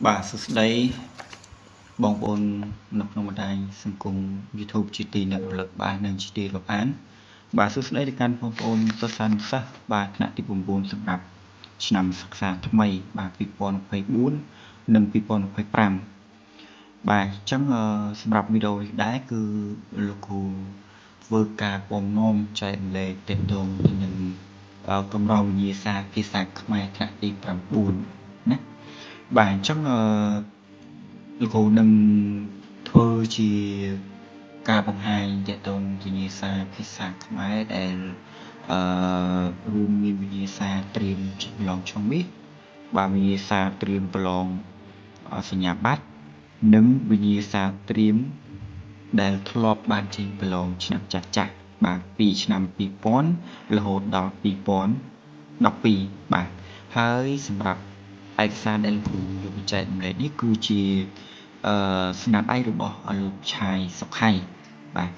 បាទសួស្តីបងប្អូននៅក្នុងបណ្ដាញសង្គម YouTube ជាទីអ្នករលឹកបាទនិងជាទីរាប់អានបាទសួស្តីទៅកាន់បងប្អូនសិស្សានុសិស្សបាទថ្នាក់ទី9សម្រាប់ឆ្នាំសិក្សាថ្មីបាទ2024និង2025បាទអញ្ចឹងសម្រាប់វីដេអូនេះដែរគឺលោកគ្រូធ្វើការបំណងចែករំលែកទាក់ទងទៅនឹងកម្រងវិញ្ញាសាភាសាខ្មែរថ្នាក់ទី9ណាបាទអញ្ចឹងលោកគ្រូនឹងធ្វើជាការបង្ហាញទាក់ទងវិញ្ញាសាភាសាខ្មែរដែលរួមមានវិញ្ញាសាត្រៀមប្រឡងឆ្លងមាសបាទវិញ្ញាសាត្រៀមប្រឡងសញ្ញាបត្រនិងវិញ្ញាសាត្រៀមដែលធ្លាប់បានចេញប្រឡងឆ្នាំចាស់បាទពីឆ្នាំ2000រហូតដល់2012បាទហើយសម្រាប់ឯកសារដែលលោកគ្រូយកមកចែករំលែកនេះគឺជាស្នាដៃរបស់លោកឆាយសុខៃបាទ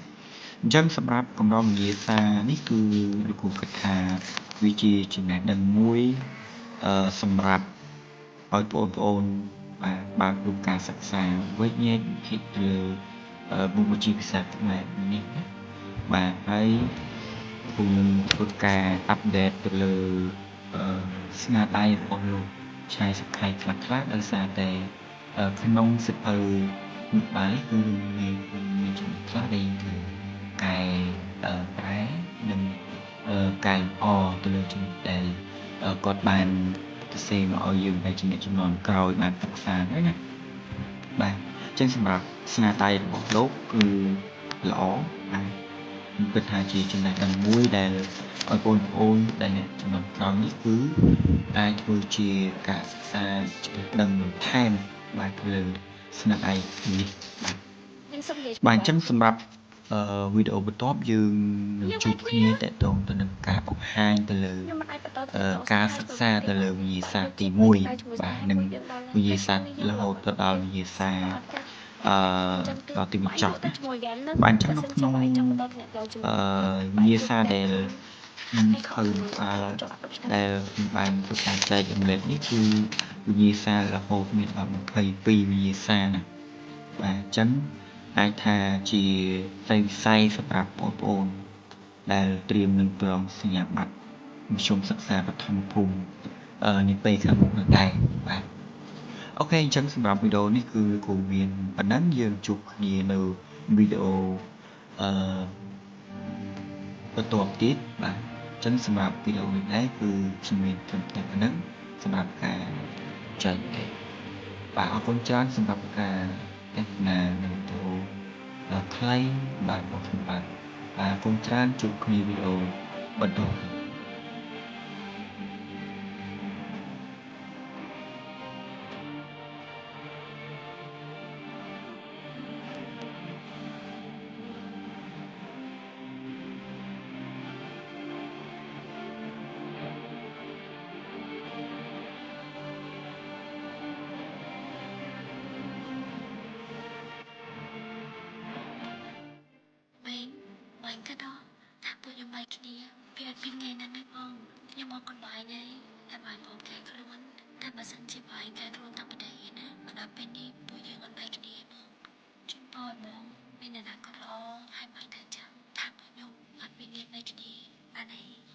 អញ្ចឹងសម្រាប់កម្រងវិញ្ញាសានេះគឺលោកគ្រូគិតថាវាជាចំណេះដឹងមួយសម្រាប់ឲ្យបងប្អូនបាទបើករូបការសិក្សាវិញ្ញាណវិទ្យាមុខវិជ្ជាភាសាខ្មែរនេះណាបាទហើយគ្រូនឹងធ្វើការអាប់ដេតទៅលើស្នាដៃរបស់លោកឆាយសុខៃខ្លះៗដោយសារតែក្នុងសិភៅនេះបាទគឺមានចំណុចខ្លះដែលគឺកែប្រែនិងកែលម្អទៅលើចំណុចដែលគាត់បានសរសេរមកឲ្យយើងដែលជាអ្នកជំនាន់ក្រោយបានសិក្សាហ្នឹងណាបាទអញ្ចឹងសម្រាប់ស្នាដៃរបស់លោកគឺល្អបាទខ្ញុំគិតថាជាចំណេះដឹងមួយដែលឲ្យបងប្អូនដែលអ្នកជំនាន់ក្រោយនេះគឺអាចធ្វើជាការសិក្សាចំណេះដឹងបន្ថែមបាទទៅលើស្នាដៃនេះបាទអញ្ចឹងសម្រាប់វីដេអូបន្ទាប់យើងនឹងជួបគ្នាទាក់ទងទៅនឹងការបង្ហាញទៅលើការសិក្សាទៅលើវិញ្ញាសាទី1បាទនិងវិញ្ញាសារហូតទៅដល់វិញ្ញាសាដល់ទីបញ្ចប់បាទអញ្ចឹងនៅក្នុងវិញ្ញាសាដែលខ្ញុំឃើញដែលខ្ញុំបានធ្វើការចែករំលែកនេះគឺវិញ្ញាសារហូតមានដល់22វិញ្ញាសាណាបាទអញ្ចឹងអាចថាជាវិស័យសម្រាប់បងប្អូនដែលត្រៀមនឹងប្រឡងសញ្ញាបត្រមធ្យមសិក្សាបឋមភូមិនាពេលខាងមុខនោះដែរបាទអូខេអញ្ចឹងសម្រាប់វីដេអូនេះគឺគ្រូមានប៉ុណ្ណឹងយើងជួបគ្នានៅវីដេអូបន្ទាប់ទៀតបាទអញ្ចឹងសម្រាប់វីដេអូនេះដែរគឺខ្ញុំមានត្រឹមតែប៉ុណ្ណឹងសម្រាប់ការចែករំលែកបាទអរគុណច្រើនសម្រាប់ការទស្សនានៅវីដេអូខ្លីបាទរបស់ខ្ញុំបាទអរគុណច្រើនជួបគ្នាវីដេអូបន្តបាញ់ក៏ដល់ថាពួកខ្ញុំបាយគ្នាវាអត់មានថ្ងៃណាទេបងខ្ញុំមកកន្លែងនេះតែបាយបងកែខ្លួនតែបើសិនជាបាយកែខ្លួនតាំងពីថ្ងៃណាមកដល់ពេលនេះពួកយើងអត់បាយគ្នាបងជូនពរបងមានអ្នកណាក៏ល្អហើយបាយតែចាំថាពួកខ្ញុំអត់មានបាយគ្នាបានទេ